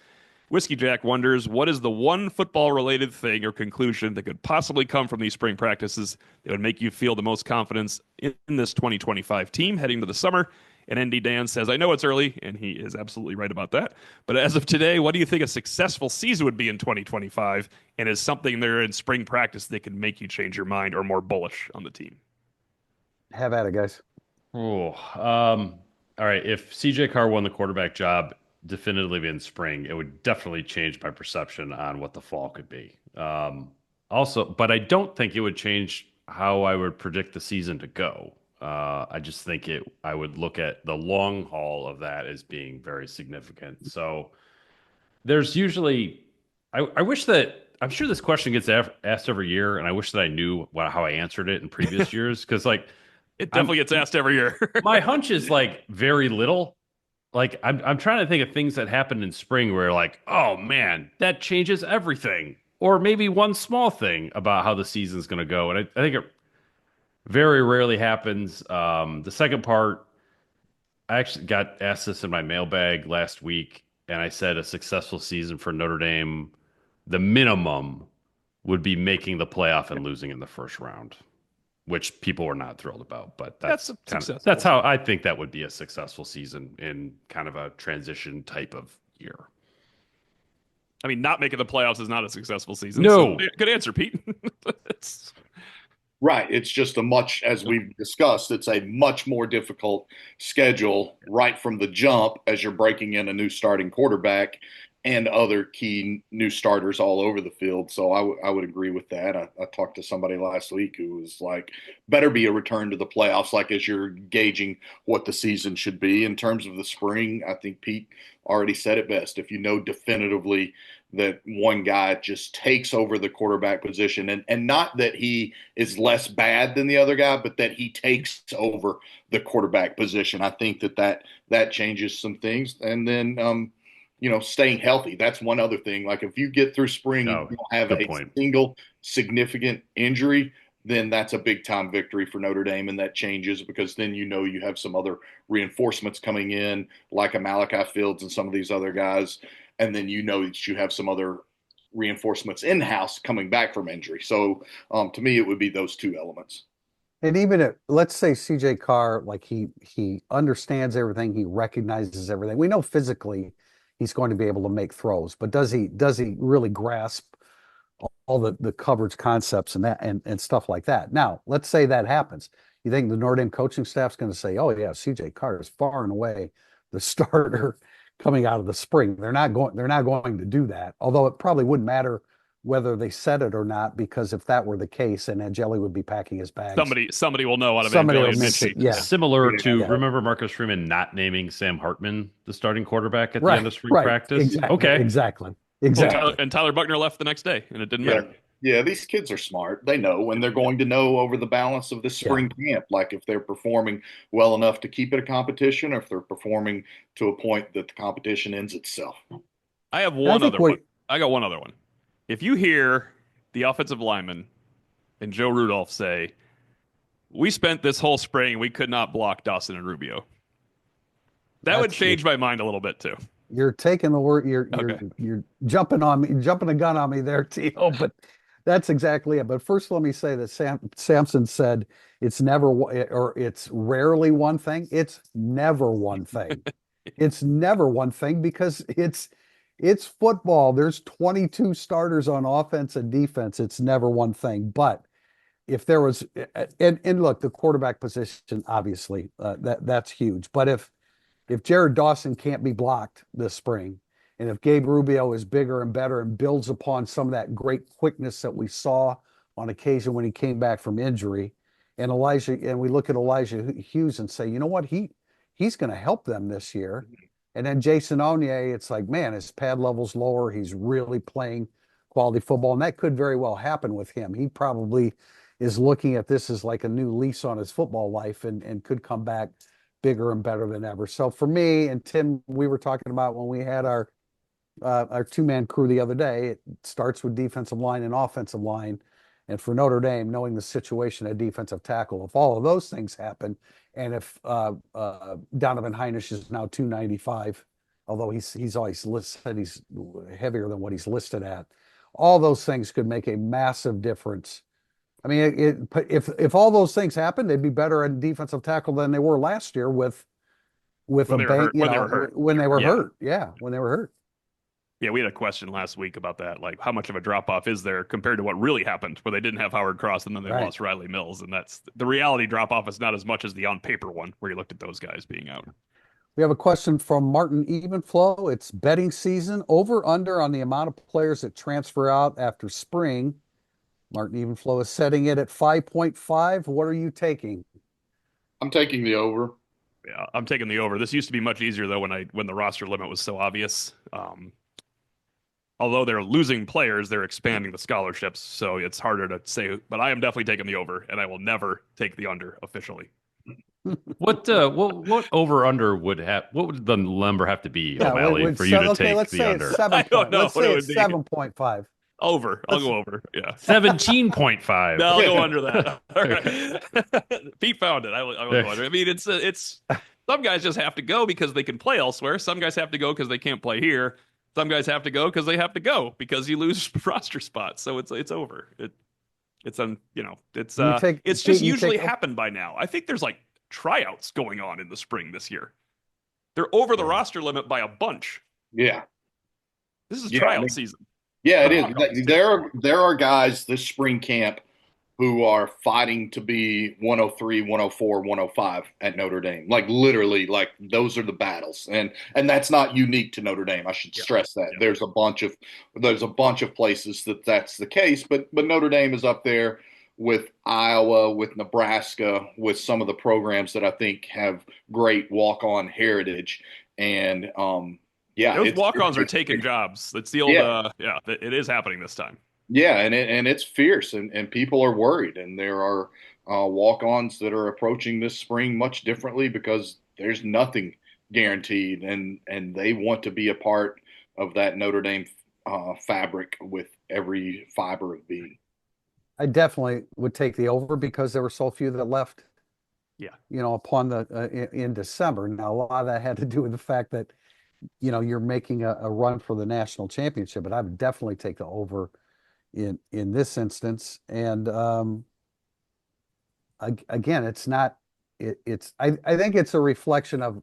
Whiskey Jack wonders, what is the one football-related thing or conclusion that could possibly come from these spring practices that would make you feel the most confidence in this 2025 team heading to the summer? And ND Dan says, I know it's early, and he is absolutely right about that. But as of today, what do you think a successful season would be in 2025? And is something there in spring practice that can make you change your mind or more bullish on the team? Have at it, guys. Oh, all right. If CJ Carr won the quarterback job definitively in spring, it would definitely change my perception on what the fall could be. Also, but I don't think it would change how I would predict the season to go. I just think I would look at the long haul of that as being very significant. So there's usually, I wish that, I'm sure this question gets asked every year, and I wish that I knew how I answered it in previous years. Cause like, it definitely gets asked every year. My hunch is like very little. Like I'm trying to think of things that happened in spring where like, oh man, that changes everything. Or maybe one small thing about how the season's going to go. And I think it very rarely happens. The second part, I actually got asked this in my mailbag last week, and I said a successful season for Notre Dame, the minimum would be making the playoff and losing in the first round, which people were not thrilled about. But That's that's how I think that would be a successful season in kind of a transition type of year. I mean, not making the playoffs is not a successful season. No. So, good answer, Pete. It's, Right. It's just a much, as we've discussed, it's a much more difficult schedule right from the jump as you're breaking in a new starting quarterback and other key new starters all over the field. So I would agree with that. I talked to somebody last week who was like, better be a return to the playoffs, like as you're gauging what the season should be. In terms of the spring, I think Pete already said it best. If you know definitively that one guy just takes over the quarterback position, and not that he is less bad than the other guy, but that he takes over the quarterback position. I think that changes some things. And then, staying healthy. That's one other thing. Like if you get through spring and you don't have a single significant injury, then that's a big time victory for Notre Dame. And that changes because then you have some other reinforcements coming in, like a Malachi Fields and some of these other guys. And then that you have some other reinforcements in-house coming back from injury. So to me, it would be those two elements. And even if, let's say CJ Carr, like he understands everything, he recognizes everything. We know physically he's going to be able to make throws, but does he really grasp all the coverage concepts and that and stuff like that? Now, let's say that happens. You think the Notre Dame coaching staff's going to say, "Oh yeah, CJ Carr is far and away the starter coming out of the spring." They're not going to do that. Although it probably wouldn't matter whether they said it or not, because if that were the case, and Angeli would be packing his bags. Somebody will know out of Somebody will Angeli's mention, sheet. yeah. Similar to, remember Marcus Freeman not naming Sam Hartman the starting quarterback at the Right, end of spring right. practice? Exactly, Okay. exactly. And Tyler Buckner left the next day, and it didn't Yeah. matter. Yeah, these kids are smart. They know, and they're going to know over the balance of this spring camp, like if they're performing well enough to keep it a competition, or if they're performing to a point that the competition ends itself. I have one other one. I got one other one. If you hear the offensive lineman and Joe Rudolph say, "We spent this whole spring, we could not block Dawson and Rubio," that would change my mind a little bit too. You're taking the word. You're jumping on me, jumping a gun on me there, Tio. But that's exactly it. But first, let me say that Samson said it's never or it's rarely one thing. It's never one thing. It's never one thing because it's football. There's 22 starters on offense and defense. It's never one thing. But if there was, and look, the quarterback position, obviously, that's huge. But if Jared Dawson can't be blocked this spring, and if Gabe Rubio is bigger and better and builds upon some of that great quickness that we saw on occasion when he came back from injury, and we look at Elijah Hughes and say, you know what, he's going to help them this year. And then Jason Onye, it's like, man, his pad level's lower. He's really playing quality football, and that could very well happen with him. He probably is looking at this as like a new lease on his football life and could come back bigger and better than ever. So for me and Tim, we were talking about when we had our two-man crew the other day, it starts with defensive line and offensive line. And for Notre Dame, knowing the situation at defensive tackle, if all of those things happen, and if Donovan Heinisch is now 295, although he's always said he's heavier than what he's listed at, all those things could make a massive difference. I mean, if all those things happened, they'd be better at defensive tackle than they were last year with when they were hurt. When they were hurt. Yeah, when they were hurt. Yeah, we had a question last week about that. Like, how much of a drop off is there compared to what really happened, where they didn't have Howard Cross and then they lost Riley Mills? And that's the reality drop off is not as much as the on paper one, where you looked at those guys being out. We have a question from Martin Evenflow. It's betting season. Over under on the amount of players that transfer out after spring. Martin Evenflow is setting it at 5.5. What are you taking? I'm taking the over. Yeah, I'm taking the over. This used to be much easier though when the roster limit was so obvious. Although they're losing players, they're expanding the scholarships, so it's harder to say. But I am definitely taking the over, and I will never take the under officially. What over under would have? What would the number have to be, O'Malley, for you to take the under? I don't know. Let's say it's 7.5. Over. I'll go over. Yeah. 17.5. No, I'll go under that. All right. Pete found it. I will go under. I mean, it's some guys just have to go because they can play elsewhere. Some guys have to go because they can't play here. Some guys have to go because they have to go because you lose roster spots. So it's over. You take It's just Pete, you usually take happened by now. I think there's like tryouts going on in the spring this year. They're over the yeah. roster limit by a bunch. Yeah. This is Yeah. I tryout mean, season. yeah, For it is. walk-ons too. There are guys this spring camp who are fighting to be 103, 104, 105 at Notre Dame. Like literally, like those are the battles. And that's not unique to Notre Dame. I should Yeah. stress that. Yeah. There's a bunch of places that's the case, but Notre Dame is up there with Iowa, with Nebraska, with some of the programs that I think have great walk-on heritage. And yeah, Those walk-ons are it's taking jobs. It's the old yeah. yeah, it is happening this time. Yeah, and it's fierce, and people are worried, and there are walk-ons that are approaching this spring much differently because there's nothing guaranteed, and they want to be a part of that Notre Dame fabric with every fiber of being. I definitely would take the over because there were so few that left, Yeah. upon the in December. Now, a lot of that had to do with the fact that, you're making a run for the national championship, but I would definitely take the over in this instance. And again, it's not it's I think it's a reflection of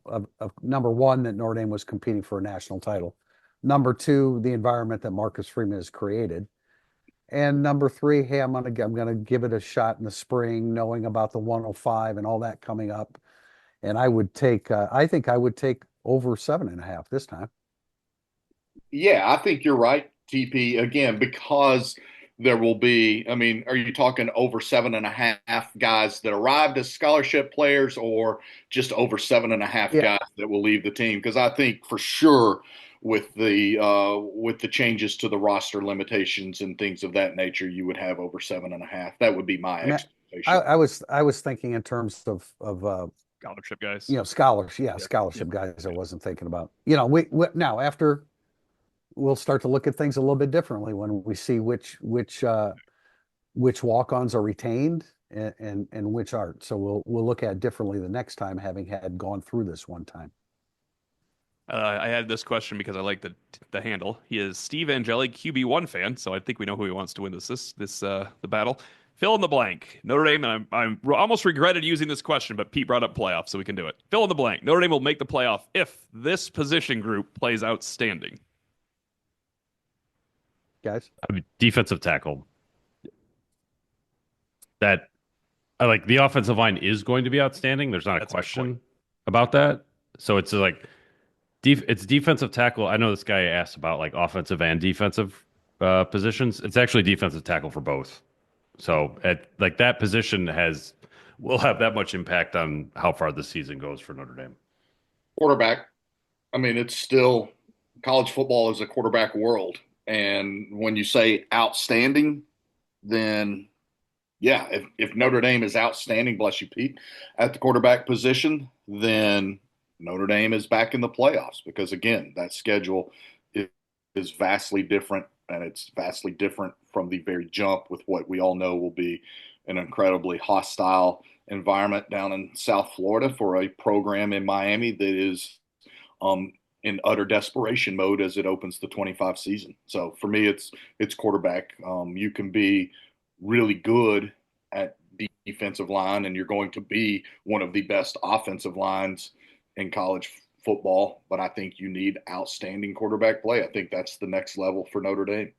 number one, that Notre Dame was competing for a national title. Number two, the environment that Marcus Freeman has created. And number three, hey, I'm gonna give it a shot in the spring, knowing about the 105 and all that coming up. And I think I would take over 7.5 this time. Yeah, I think you're right, TP. Again, because there will be, I mean, are you talking over 7.5 guys that arrived as scholarship players or just over 7.5 Yeah, guys that will leave the team? Because I think for sure with the changes to the roster limitations and things of that nature, you would have over 7.5. That would be my I mean, I, expectation. I was thinking in terms of Scholarship guys. scholars, yeah, Yeah. scholarship guys. I wasn't thinking about. We now after we'll start to look at things a little bit differently when we see which walk-ons are retained and which aren't. So we'll look at it differently the next time, having had gone through this one time. I had this question because I like the handle. He is Steve Angeli, QB1 fan, so I think we know who he wants to win the battle. Fill in the blank. Notre Dame, and I'm almost regretted using this question, but Pete brought up playoff, so we can do it. Fill in the blank. Notre Dame will make the playoff if this position group plays outstanding. Guys, I mean, defensive tackle. That I like the offensive line is going to be outstanding. There's not a That's my question point. about that. So it's like it's defensive tackle. I know this guy asked about like offensive and defensive positions. It's actually defensive tackle for both. So at like that position will have that much impact on how far the season goes for Notre Dame. Quarterback. I mean, it's still college football is a quarterback world. And when you say outstanding, then yeah, if Notre Dame is outstanding, bless you, Pete, at the quarterback position, then Notre Dame is back in the playoffs because again, that schedule is vastly different, and it's vastly different from the very jump with what we all know will be an incredibly hostile environment down in South Florida for a program in Miami that is um, in utter desperation mode as it opens the 25 season. So for me, it's quarterback. You can be really good at defensive line, and you're going to be one of the best offensive lines in college football. But I think you need outstanding quarterback play. I think that's the next level for Notre Dame.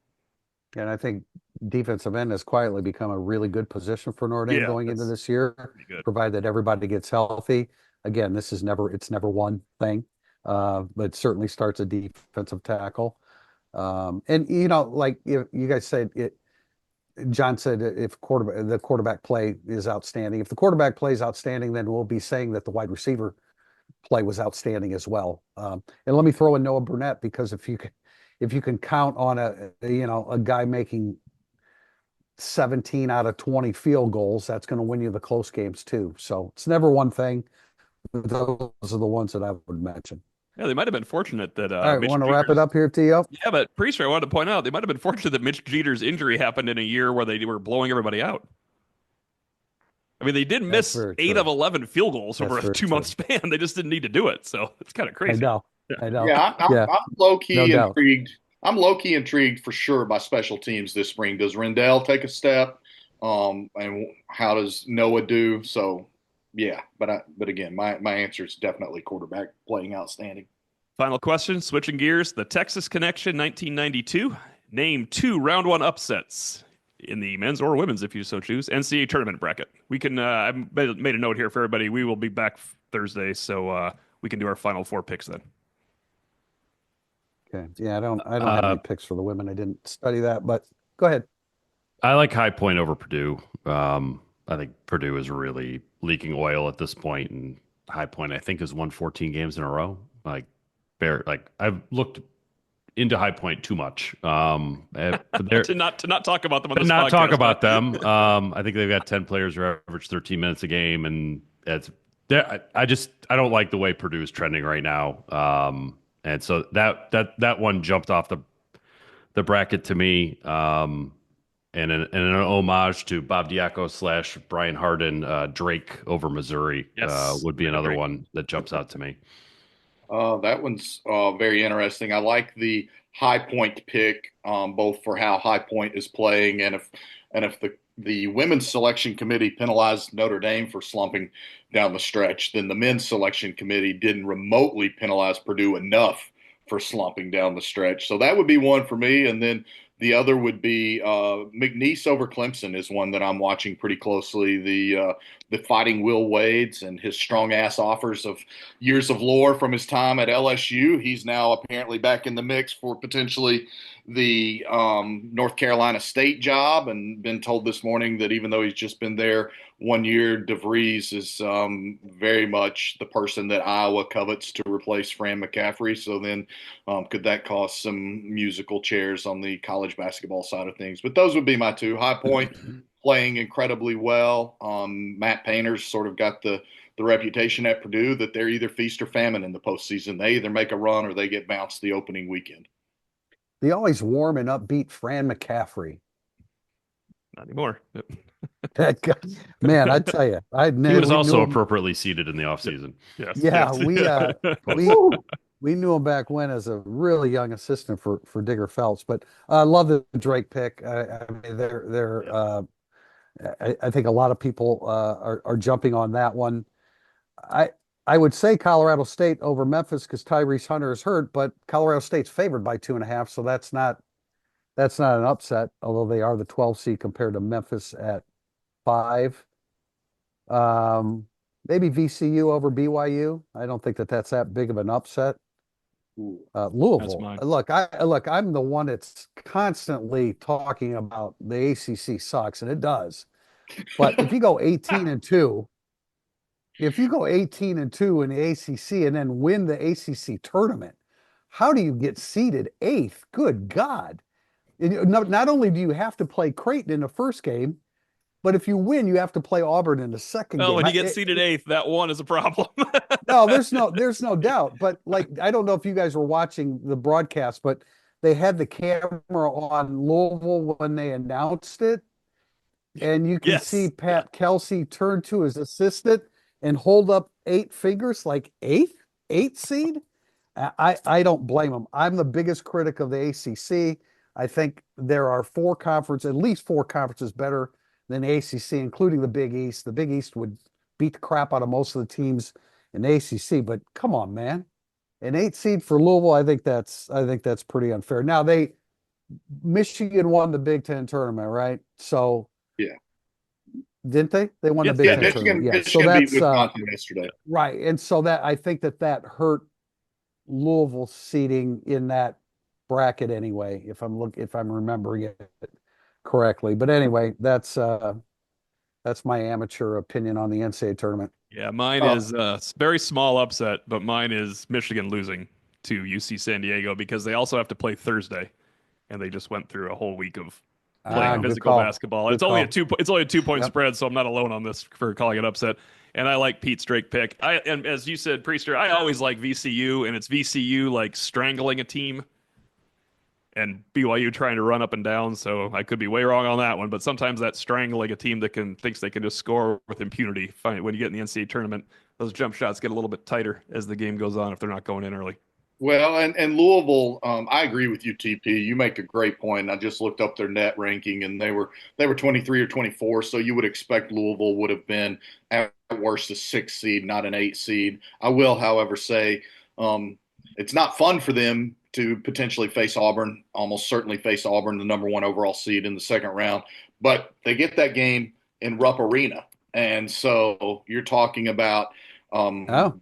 and I think defensive end has quietly become a really good position for Notre Dame Yeah, going into that's this year, pretty good. provided that everybody gets healthy. Again, it's never one thing, but certainly starts a defensive tackle. And like you guys said, John said if the quarterback play is outstanding. If the quarterback play is outstanding, then we'll be saying that the wide receiver play was outstanding as well. And let me throw in Noah Burnett, because if you can count on a guy making 17 out of 20 field goals, that's going to win you the close games too. So it's never one thing. Those are the ones that I would mention. Yeah, they might have been fortunate that All right, Mitch want to wrap it Jeter's. up here, Tio? Yeah, but Priester, I wanted to point out they might have been fortunate that Mitch Jeter's injury happened in a year where they were blowing everybody out. I mean, they did That's miss very eight of true. 11 field goals over That's a very 2 month true. span. They just didn't need to do it. So it's kind of I crazy. know. I know. Yeah, Yeah, I'm low no key doubt. intrigued. I'm low key intrigued for sure by special teams this spring. Does Rendell take a step? And how does Noah do? So, yeah, but again, my answer is definitely quarterback playing outstanding. Final question, switching gears. The Texas Connection 1992. Name two round one upsets in the men's or women's, if you so choose, NCAA tournament bracket. We can, I've made a note here for everybody. We will be back Thursday, so we can do our final four picks then. Okay. Yeah, I don't have Uh, any picks for the women. I didn't study that, but go ahead. I like High Point over Purdue. I think Purdue is really leaking oil at this point, and High Point I think has won 14 games in a row. Like I've looked into High Point too much. But they're To not talk about them on to this not talk podcast, about huh? them. I think they've got 10 players who average 13 minutes a game, and I don't like the way Purdue is trending right now. And so that one jumped off the bracket to me. And an homage to Bob Diaco slash Brian Harden, Drake over Missouri Yes, would be Michael another Drake. one that jumps out to me. That one's very interesting. I like the High Point pick, both for how High Point is playing and if the women's selection committee penalized Notre Dame for slumping down the stretch, then the men's selection committee didn't remotely penalize Purdue enough for slumping down the stretch. So that would be one for me, and then the other would be McNeese over Clemson is one that I'm watching pretty closely. The Fighting Will Wades and his strong ass offers of years of lore from his time at LSU. He's now apparently back in the mix for potentially the North Carolina State job, and been told this morning that even though he's just been there 1 year, DeVries is very much the person that Iowa covets to replace Fran McCaffrey. So then, could that cause some musical chairs on the college basketball side of things? But those would be my two. High Point playing incredibly well. Matt Painter's sort of got the reputation at Purdue that they're either feast or famine in the postseason. They either make a run or they get bounced the opening weekend. The always warm and upbeat Fran McCaffrey. Not anymore. That guy, man, I tell you, He was we knew also him. appropriately seated in the offseason. Yes, Yeah, yes. we we knew him back when as a really young assistant for Digger Phelps. But I love the Drake pick. I mean, they're I think a lot of people are jumping on that one. I I would say Colorado State over Memphis because Tyrese Hunter is hurt, but Colorado State's favored by 2.5, so that's not an upset, although they are the 12 seed compared to Memphis at 5. Um, Maybe VCU over BYU. I don't think that that's that big of an upset. That's Louisville. mine. Look, I'm the one that's constantly talking about the ACC sucks, and it does. But if you go 18 and 2, if you go 18 and 2 in the ACC and then win the ACC tournament, how do you get seeded eighth? Good God. Not only do you have to play Creighton in the first game, but if you win, you have to play Auburn in the second Well, game. when you get seated eighth, that one is a problem. No, there's no doubt. But like, I don't know if you guys were watching the broadcast, but they had the camera on Louisville when they announced it, and you can see Yes. Yeah. Pat Kelsey turn to his assistant and hold up 8 fingers, like eighth seed. I don't blame him. I'm the biggest critic of the ACC. I think there are at least four conferences better than the ACC, including the Big East. The Big East would beat the crap out of most of the teams in the ACC, but come on, man. An 8 seed for Louisville, I think that's pretty unfair. Now Michigan won the Big Ten tournament, right? So Yeah. didn't they? They won the Yes, Big they Yeah, Ten did. tournament. Michigan Yeah. So Michigan beat that's Wisconsin yesterday. right. And so that I think that hurt Louisville seating in that bracket anyway, if I'm remembering it correctly. But anyway, that's my amateur opinion on the NCAA tournament. Yeah, mine Uh, is a very small upset, but mine is Michigan losing to UC San Diego because they also have to play Thursday, and they just went through a whole week of playing Good physical call. basketball. Good It's only a call. two point Yep. spread, so I'm not alone on this for calling it upset. And I like Pete's Drake pick. And as you said, Priester, I always like VCU, and it's VCU like strangling a team and BYU trying to run up and down. So I could be way wrong on that one, but sometimes that strangling a team that thinks they can just score with impunity. When you get in the NCAA tournament, those jump shots get a little bit tighter as the game goes on if they're not going in early. Well, and Louisville, I agree with you, TP. You make a great point. I just looked up their net ranking, and they were 23 or 24. So you would expect Louisville would have been at worst a 6 seed, not an 8 seed. I will, however, say um, it's not fun for them to potentially face Auburn. Almost certainly face Auburn, the number one overall seed in the second round. But they get that game in Rupp Arena, and so you're talking about. Oh,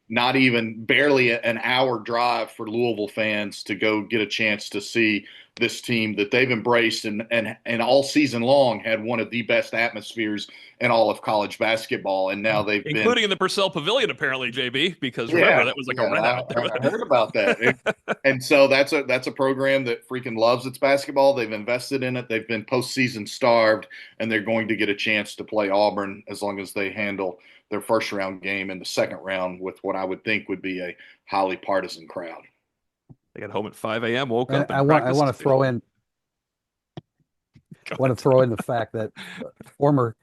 Not even barely an hour drive for Louisville fans to go get a chance to see this team that they've embraced and all season long had one of the best atmospheres in all of college basketball. And now they've been, Including in the Purcell Pavilion, apparently, JB, because remember yeah, that was like a yeah, rent out there. I heard about that. And so that's a program that freaking loves its basketball. They've invested in it. They've been postseason starved, and they're going to get a chance to play Auburn as long as they handle their first round game in the second round with what I would think would be a highly partisan crowd. They got home at 5 a.m., woke and up I and want practiced. to throw in the fact that former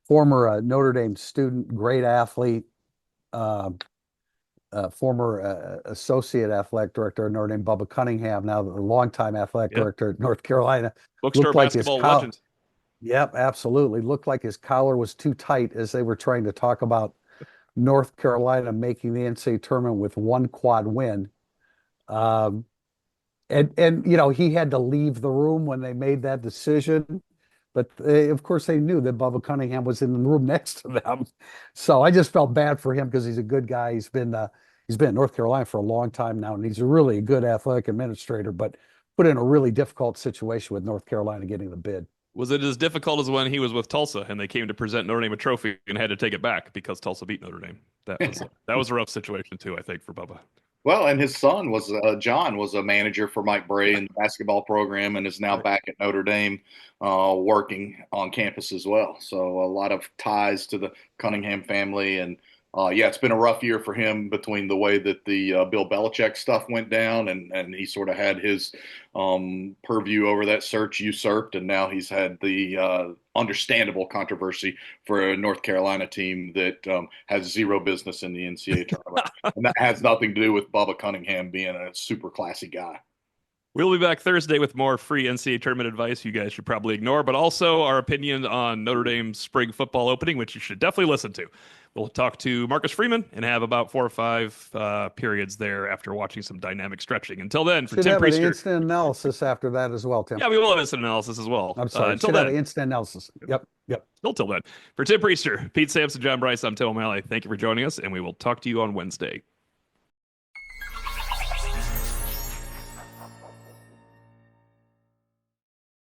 Notre Dame student, great athlete, uh, former associate athletic director of Notre Dame, Bubba Cunningham, now the longtime athletic Yeah. director at North Carolina, Bookstore looked like his basketball legend. Yep, absolutely. Looked like his collar was too tight as they were trying to talk about North Carolina making the NCAA tournament with one quad win. Um, and he had to leave the room when they made that decision. But of course, they knew that Bubba Cunningham was in the room next to them. So I just felt bad for him because he's a good guy. He's been in North Carolina for a long time now, and he's a really good athletic administrator, but put in a really difficult situation with North Carolina getting the bid. Was it as difficult as when he was with Tulsa and they came to present Notre Dame a trophy and had to take it back because Tulsa beat Notre Dame? That was a rough situation too, I think, for Bubba. Well, and his son was John was a manager for Mike Bray in the basketball program and is now Right. back at Notre Dame, working on campus as well. So a lot of ties to the Cunningham family, and yeah, it's been a rough year for him between the way that the Bill Belichick stuff went down, and he sort of had his purview over that search usurped, and now he's had the understandable controversy for a North Carolina team that has zero business in the NCAA tournament. And that has nothing to do with Bubba Cunningham being a super classy guy. We'll be back Thursday with more free NCAA tournament advice you guys should probably ignore, but also our opinion on Notre Dame's spring football opening, which you should definitely listen to. We'll talk to Marcus Freeman and have about 4 or 5 periods there after watching some dynamic stretching. Until then, for Should Tim have an Priester, instant analysis after that as well, Tim. yeah, we will have instant analysis as well. I'm sorry. Until Should have an then, instant analysis. Yep. Yep. until then, for Tim Priester, Pete Sampson, John Bryce, I'm Tim O'Malley. Thank you for joining us, and we will talk to you on Wednesday.